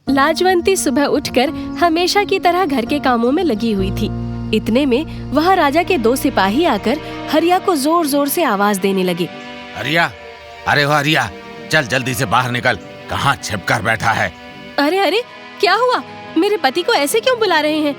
लाजवंती सुबह उठकर हमेशा की तरह घर के कामों में लगी हुई थी। इतने में वहाँ राजा के 2 सिपाही आकर हरिया को जोर जोर से आवाज देने लगे। हरिया, अरे वो हरिया, चल जल्दी से बाहर निकल, कहाँ छिपकर बैठा है? अरे अरे, क्या हुआ? मेरे पति को ऐसे क्यों बुला रहे हैं?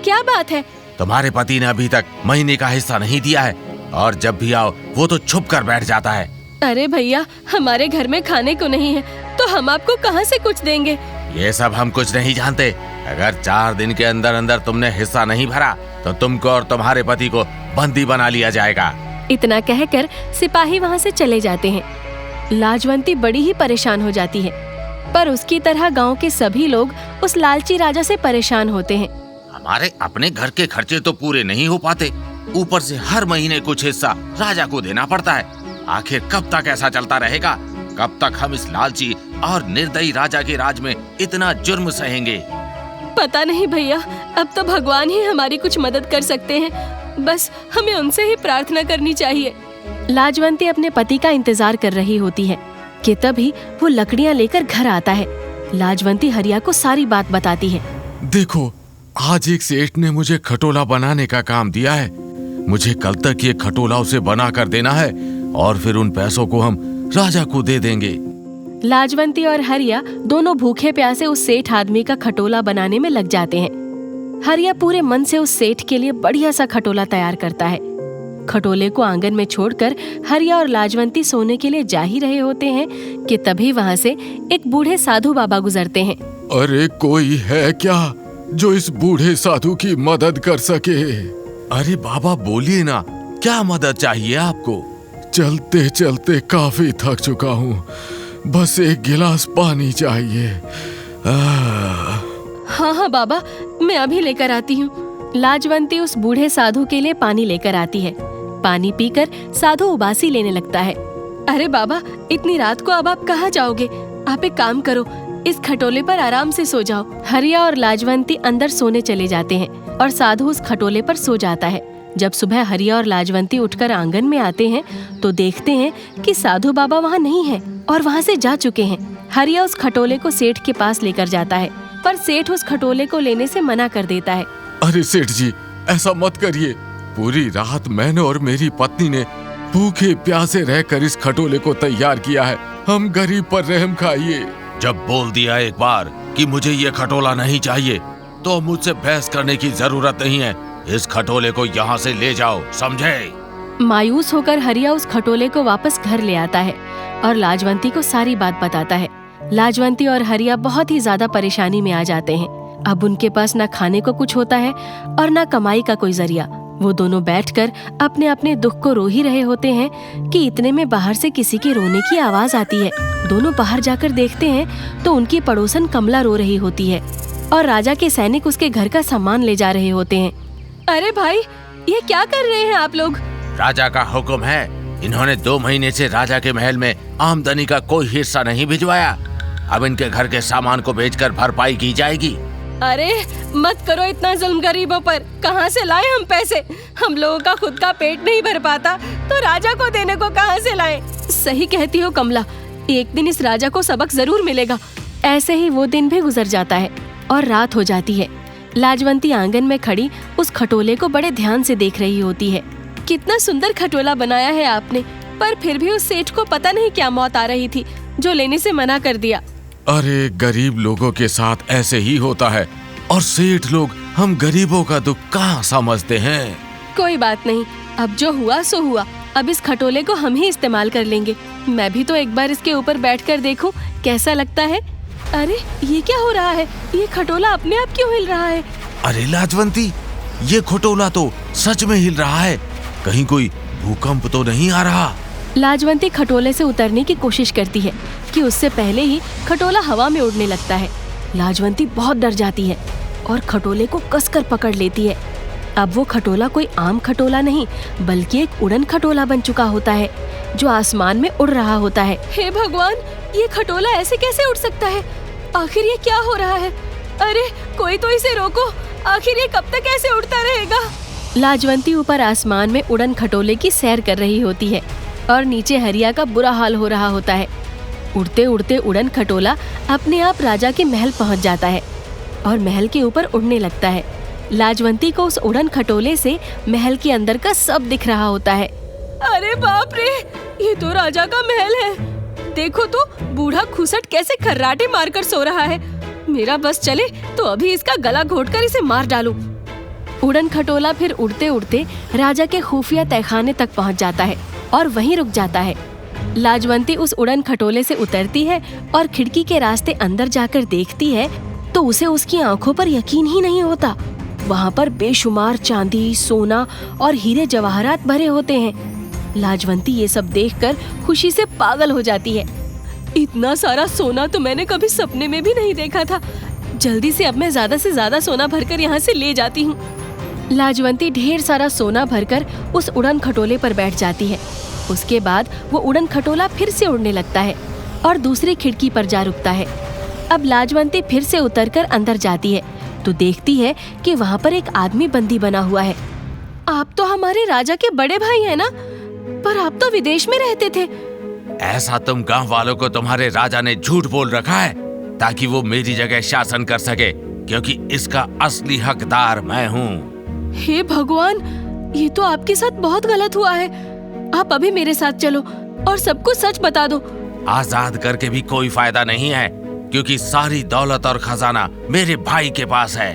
क्या बात है? तुम्हारे पति ने अभी तक महीने का हिस्सा नहीं दिया है और जब भी आओ वो तो छुप कर बैठ जाता है। अरे भैया, हमारे घर में खाने को नहीं है तो हम आपको कहाँ से कुछ देंगे? ये सब हम कुछ नहीं जानते। अगर 4 दिन के अंदर अंदर तुमने हिस्सा नहीं भरा तो तुमको और तुम्हारे पति को बंदी बना लिया जाएगा। इतना कहकर सिपाही वहाँ से चले जाते हैं। लाजवंती बड़ी ही परेशान हो जाती है, पर उसकी तरह गांव के सभी लोग उस लालची राजा से परेशान होते हैं। हमारे अपने घर के खर्चे तो पूरे नहीं हो पाते, ऊपर से हर महीने कुछ हिस्सा राजा को देना पड़ता है। आखिर कब तक ऐसा चलता रहेगा? कब तक हम इस लालची और निर्दयी राजा के राज में इतना जुर्म सहेंगे? पता नहीं भैया, अब तो भगवान ही हमारी कुछ मदद कर सकते हैं। बस हमें उनसे ही प्रार्थना करनी चाहिए। लाजवंती अपने पति का इंतजार कर रही होती है कि तभी वो लकड़ियाँ लेकर घर आता है। लाजवंती हरिया को सारी बात बताती है। देखो, आज एक सेठ ने मुझे खटोला बनाने का काम दिया है। मुझे कल तक ये खटोला उसे बना कर देना है और फिर उन पैसों को हम राजा को दे देंगे। लाजवंती और हरिया दोनों भूखे प्यासे उस सेठ आदमी का खटोला बनाने में लग जाते हैं। हरिया पूरे मन से उस सेठ के लिए बढ़िया सा खटोला तैयार करता है। खटोले को आंगन में छोड़कर हरिया और लाजवंती सोने के लिए जा ही रहे होते हैं कि तभी वहाँ से एक बूढ़े साधु बाबा गुजरते हैं। अरे कोई है क्या जो इस बूढ़े साधु की मदद कर सके? अरे बाबा बोलिए ना, क्या मदद चाहिए आपको? चलते चलते काफी थक चुका हूँ, बस एक गिलास पानी चाहिए। हाँ हाँ बाबा, मैं अभी लेकर आती हूँ। लाजवंती उस बूढ़े साधु के लिए पानी लेकर आती है। पानी पीकर साधु उबासी लेने लगता है। अरे बाबा, इतनी रात को अब आप कहाँ जाओगे? आप एक काम करो, इस खटोले पर आराम से सो जाओ। हरिया और लाजवंती अंदर सोने चले जाते हैं और साधु उस खटोले पर सो जाता है। जब सुबह हरिया और लाजवंती उठकर आंगन में आते हैं तो देखते हैं कि साधु बाबा वहाँ नहीं है और वहाँ से जा चुके हैं। हरिया उस खटोले को सेठ के पास लेकर जाता है, पर सेठ उस खटोले को लेने से मना कर देता है। अरे सेठ जी, ऐसा मत करिए। पूरी रात मैंने और मेरी पत्नी ने भूखे प्यासे रहकर इस खटोले को तैयार किया है। हम गरीब पर रहम खाइए। जब बोल दिया एक बार कि मुझे ये खटोला नहीं चाहिए तो मुझसे बहस करने की जरूरत नहीं है। इस खटोले को यहाँ से ले जाओ, समझे? मायूस होकर हरिया उस खटोले को वापस घर ले आता है और लाजवंती को सारी बात बताता है। लाजवंती और हरिया बहुत ही ज्यादा परेशानी में आ जाते हैं। अब उनके पास न खाने को कुछ होता है और न कमाई का कोई जरिया। वो दोनों बैठकर अपने अपने दुख को रो ही रहे होते हैं कि इतने में बाहर से किसी के रोने की आवाज आती है। दोनों बाहर जाकर देखते हैं तो उनकी पड़ोसन कमला रो रही होती है और राजा के सैनिक उसके घर का सामान ले जा रहे होते हैं। अरे भाई, ये क्या कर रहे हैं आप लोग? राजा का हुक्म है। इन्होंने 2 महीने से राजा के महल में आमदनी का कोई हिस्सा नहीं भिजवाया। अब इनके घर के सामान को बेचकर भरपाई की जाएगी। अरे मत करो इतना जुल्म गरीबों पर। कहाँ से लाएं हम पैसे? हम लोगों का खुद का पेट नहीं भर पाता तो राजा को देने को कहाँ से लाएं? सही कहती हो कमला, एक दिन इस राजा को सबक जरूर मिलेगा। ऐसे ही वो दिन भी गुजर जाता है और रात हो जाती है। लाजवंती आंगन में खड़ी उस खटोले को बड़े ध्यान से देख रही होती है। कितना सुंदर खटोला बनाया है आपने, पर फिर भी उस सेठ को पता नहीं क्या मौत आ रही थी जो लेने से मना कर दिया। अरे गरीब लोगों के साथ ऐसे ही होता है और सेठ लोग हम गरीबों का दुख कहाँ समझते हैं। कोई बात नहीं, अब जो हुआ सो हुआ। अब इस खटोले को हम ही इस्तेमाल कर लेंगे। मैं भी तो एक बार इसके ऊपर बैठकर देखूं कैसा लगता है। अरे ये क्या हो रहा है? ये खटोला अपने आप क्यों हिल रहा है? अरे लाजवंती, ये खटोला तो सच में हिल रहा है। कहीं कोई भूकंप तो नहीं आ रहा? लाजवंती खटोले से उतरने की कोशिश करती है कि उससे पहले ही खटोला हवा में उड़ने लगता है। लाजवंती बहुत डर जाती है और खटोले को कसकर पकड़ लेती है। अब वो खटोला कोई आम खटोला नहीं बल्कि एक उड़न खटोला बन चुका होता है जो आसमान में उड़ रहा होता है। हे भगवान, ये खटोला ऐसे कैसे उड़ सकता है? आखिर ये क्या हो रहा है? अरे कोई तो इसे रोको, आखिर ये कब तक ऐसे उड़ता रहेगा? लाजवंती ऊपर आसमान में उड़न खटोले की सैर कर रही होती है और नीचे हरिया का बुरा हाल हो रहा होता है। उड़ते उड़ते उड़न खटोला अपने आप राजा के महल पहुंच जाता है और महल के ऊपर उड़ने लगता है। लाजवंती को उस उड़न खटोले से महल के अंदर का सब दिख रहा होता है। अरे बाप रे, ये तो राजा का महल है। देखो तो बूढ़ा खुसट कैसे खर्राटे मारकर सो रहा है। मेरा बस चले तो अभी इसका गला घोटकर इसे मार डालूं। उड़न खटोला फिर उड़ते उड़ते राजा के खुफिया तहखाने तक पहुंच जाता है और वहीं रुक जाता है। लाजवंती उस उड़न खटोले से उतरती है और खिड़की के रास्ते अंदर जाकर देखती है तो उसे उसकी आंखों पर यकीन ही नहीं होता। वहाँ पर बेशुमार चांदी, सोना और हीरे जवाहरात भरे होते हैं। लाजवंती ये सब देखकर खुशी से पागल हो जाती है। इतना सारा सोना तो मैंने कभी सपने में भी नहीं देखा था। जल्दी से अब मैं ज्यादा से ज्यादा सोना भरकर यहाँ से ले जाती हूँ। लाजवंती ढेर सारा सोना भरकर उस उड़न खटोले पर बैठ जाती है। उसके बाद वो उड़न खटोला फिर से उड़ने लगता है और दूसरी खिड़की पर जा रुकता है। अब लाजवंती फिर से उतरकर अंदर जाती है तो देखती है कि वहाँ पर एक आदमी बंदी बना हुआ है। आप तो हमारे राजा के बड़े भाई हैं ना? पर आप तो विदेश में रहते थे। ऐसा तुम गांव वालों को तुम्हारे राजा ने झूठ बोल रखा है ताकि वो मेरी जगह शासन कर सके, क्योंकि इसका असली हकदार मैं हूँ। हे भगवान, ये तो आपके साथ बहुत गलत हुआ है। आप अभी मेरे साथ चलो और सबको सच बता दो। आजाद करके भी कोई फायदा नहीं है, क्योंकि सारी दौलत और खजाना मेरे भाई के पास है।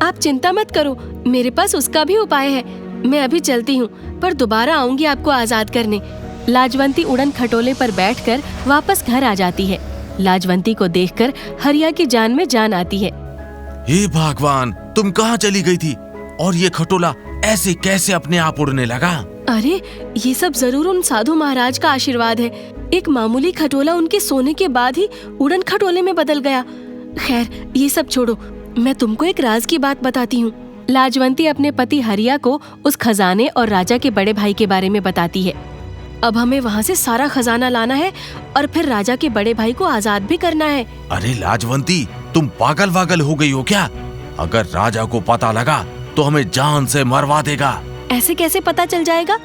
आप चिंता मत करो, मेरे पास उसका भी उपाय है। मैं अभी चलती हूँ, पर दोबारा आऊंगी आपको आजाद करने। लाजवंती उड़न खटोले पर बैठकर वापस घर आ जाती है। लाजवंती को देखकर हरिया की जान में जान आती है। हे भगवान, तुम कहाँ चली गई थी और ये खटोला ऐसे कैसे अपने आप उड़ने लगा? अरे, ये सब जरूर उन साधु महाराज का आशीर्वाद है। एक मामूली खटोला उनके सोने के बाद ही उड़न खटोले में बदल गया। खैर, ये सब छोड़ो, मैं तुमको एक राज की बात बताती हूँ। लाजवंती अपने पति हरिया को उस खजाने और राजा के बड़े भाई के बारे में बताती है। अब हमें वहाँ से सारा खजाना लाना है और फिर राजा के बड़े भाई को आजाद भी करना है। अरे लाजवंती, तुम पागल वागल हो गई हो क्या? अगर राजा को पता लगा तो हमें जान से मरवा देगा। ऐसे कैसे पता चल जाएगा?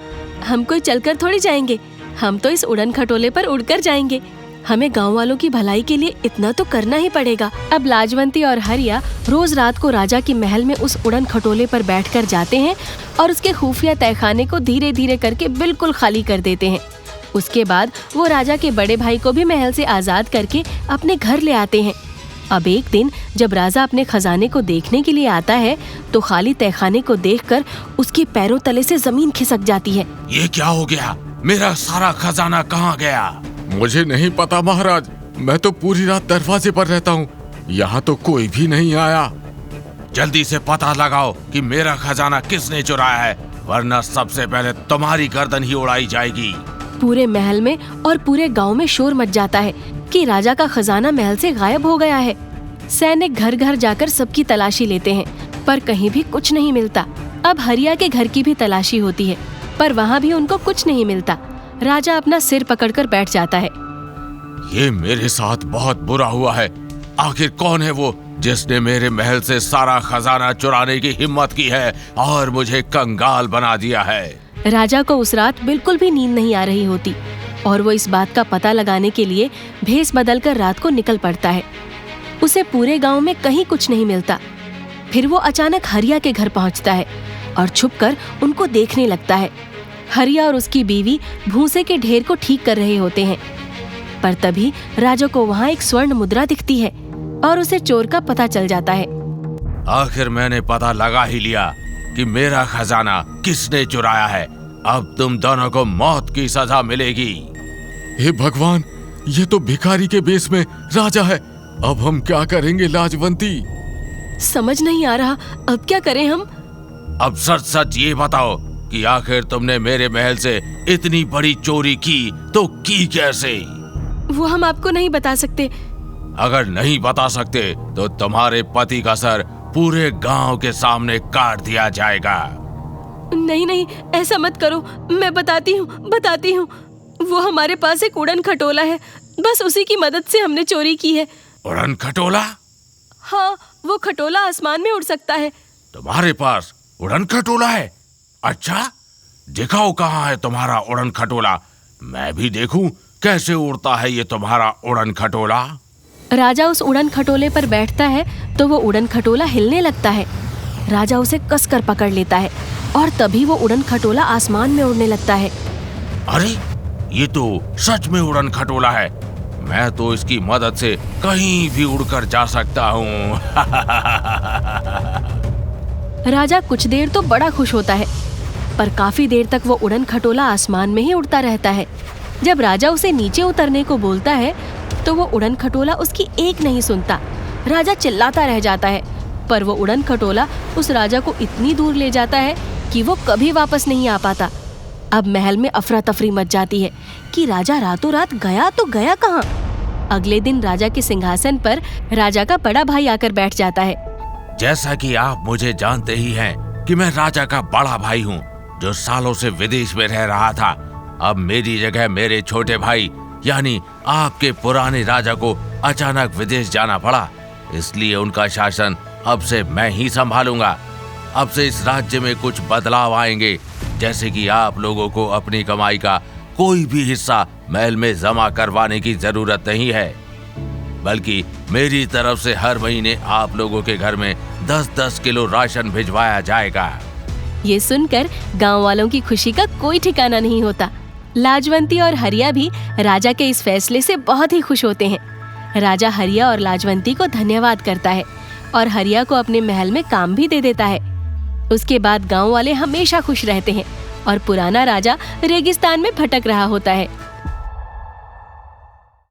हम कोई चलकर थोड़ी जाएंगे, हम तो इस उड़न खटोले पर उड़कर जाएंगे। हमें गांव वालों की भलाई के लिए इतना तो करना ही पड़ेगा। अब लाजवंती और हरिया रोज रात को राजा के महल में उस उड़न खटोले पर बैठकर जाते हैं और उसके खुफिया तहखाने को धीरे धीरे करके बिल्कुल खाली कर देते हैं। उसके बाद वो राजा के बड़े भाई को भी महल से आजाद करके अपने घर ले आते हैं। अब एक दिन जब राजा अपने खजाने को देखने के लिए आता है तो खाली तहखाने को देखकर उसके पैरों तले से जमीन खिसक जाती है। ये क्या हो गया? मेरा सारा खजाना कहाँ गया? मुझे नहीं पता महाराज, मैं तो पूरी रात दरवाजे पर रहता हूँ, यहाँ तो कोई भी नहीं आया। जल्दी से पता लगाओ कि मेरा खजाना किसने चुराया है, वरना सबसे पहले तुम्हारी गर्दन ही उड़ाई जाएगी। पूरे महल में और पूरे गांव में शोर मच जाता है कि राजा का खजाना महल से गायब हो गया है। सैनिक घर घर जाकर सबकी तलाशी लेते हैं, पर कहीं भी कुछ नहीं मिलता। अब हरिया के घर की भी तलाशी होती है, पर वहाँ भी उनको कुछ नहीं मिलता। राजा अपना सिर पकड़कर बैठ जाता है। ये मेरे साथ बहुत बुरा हुआ है। आखिर कौन है वो जिसने मेरे महल से सारा खजाना चुराने की हिम्मत की है और मुझे कंगाल बना दिया है? राजा को उस रात बिल्कुल भी नींद नहीं आ रही होती और वो इस बात का पता लगाने के लिए भेष बदलकर रात को निकल पड़ता है। उसे पूरे गांव में कहीं कुछ नहीं मिलता। फिर वो अचानक हरिया के घर पहुंचता है और छुपकर उनको देखने लगता है। हरिया और उसकी बीवी भूसे के ढेर को ठीक कर रहे होते हैं, पर तभी राजा को वहाँ एक स्वर्ण मुद्रा दिखती है और उसे चोर का पता चल जाता है। आखिर मैंने पता लगा ही लिया कि मेरा खजाना किसने चुराया है। अब तुम दोनों को मौत की सजा मिलेगी। हे भगवान, ये तो भिखारी के बेस में राजा है। अब हम क्या करेंगे लाजवंती? समझ नहीं आ रहा, अब क्या करें हम? अब सच सच ये बताओ कि आखिर तुमने मेरे महल से इतनी बड़ी चोरी की तो की कैसे? वो हम आपको नहीं बता सकते। अगर नहीं बता सकते तो तुम्हारे पति का सर पूरे गांव के सामने काट दिया जाएगा। नहीं नहीं, ऐसा मत करो, मैं बताती हूँ। वो हमारे पास एक उड़न खटोला है, बस उसी की मदद से हमने चोरी की है। उड़न खटोला? हाँ, वो खटोला आसमान में उड़ सकता है। तुम्हारे पास उड़न खटोला है? अच्छा, दिखाओ कहाँ है तुम्हारा उड़न खटोला, मैं भी देखूं कैसे उड़ता है ये तुम्हारा उड़न खटोला? राजा उस उड़न खटोले पर बैठता है तो वो उड़न खटोला हिलने लगता है। राजा उसे कसकर पकड़ लेता है और तभी वो उड़न खटोला आसमान में उड़ने लगता है। अरे ये तो सच में उड़न खटोला है। मैं तो इसकी मदद से कहीं भी उड़कर जा सकता हूँ। राजा कुछ देर तो बड़ा खुश होता है, पर काफी देर तक वो उड़न खटोला आसमान में ही उड़ता रहता है। जब राजा उसे नीचे उतरने को बोलता है तो वो उड़न खटोला उसकी एक नहीं सुनता। राजा चिल्लाता रह जाता है, पर वो उड़न खटोला उस राजा को इतनी दूर ले जाता है कि वो कभी वापस नहीं आ पाता। अब महल में अफरा तफरी मच जाती है कि राजा रातों रात गया तो गया कहाँ। अगले दिन राजा के सिंहासन पर राजा का बड़ा भाई आकर बैठ जाता है। जैसा कि आप मुझे जानते ही हैं कि मैं राजा का बड़ा भाई हूँ जो सालों से विदेश में रह रहा था। अब मेरी जगह मेरे छोटे भाई यानी आपके पुराने राजा को अचानक विदेश जाना पड़ा, इसलिए उनका शासन अब से मैं ही संभालूंगा। अब से इस राज्य में कुछ बदलाव आएंगे, जैसे कि आप लोगों को अपनी कमाई का कोई भी हिस्सा महल में जमा करवाने की जरूरत नहीं है, बल्कि मेरी तरफ से हर महीने आप लोगों के घर में 10-10 किलो राशन भिजवाया जाएगा। ये सुनकर गांव वालों की खुशी का कोई ठिकाना नहीं होता। लाजवंती और हरिया भी राजा के इस फैसले से बहुत ही खुश होते हैं। राजा हरिया और लाजवंती को धन्यवाद करता है और हरिया को अपने महल में काम भी दे देता है। उसके बाद गांव वाले हमेशा खुश रहते हैं और पुराना राजा रेगिस्तान में भटक रहा होता है।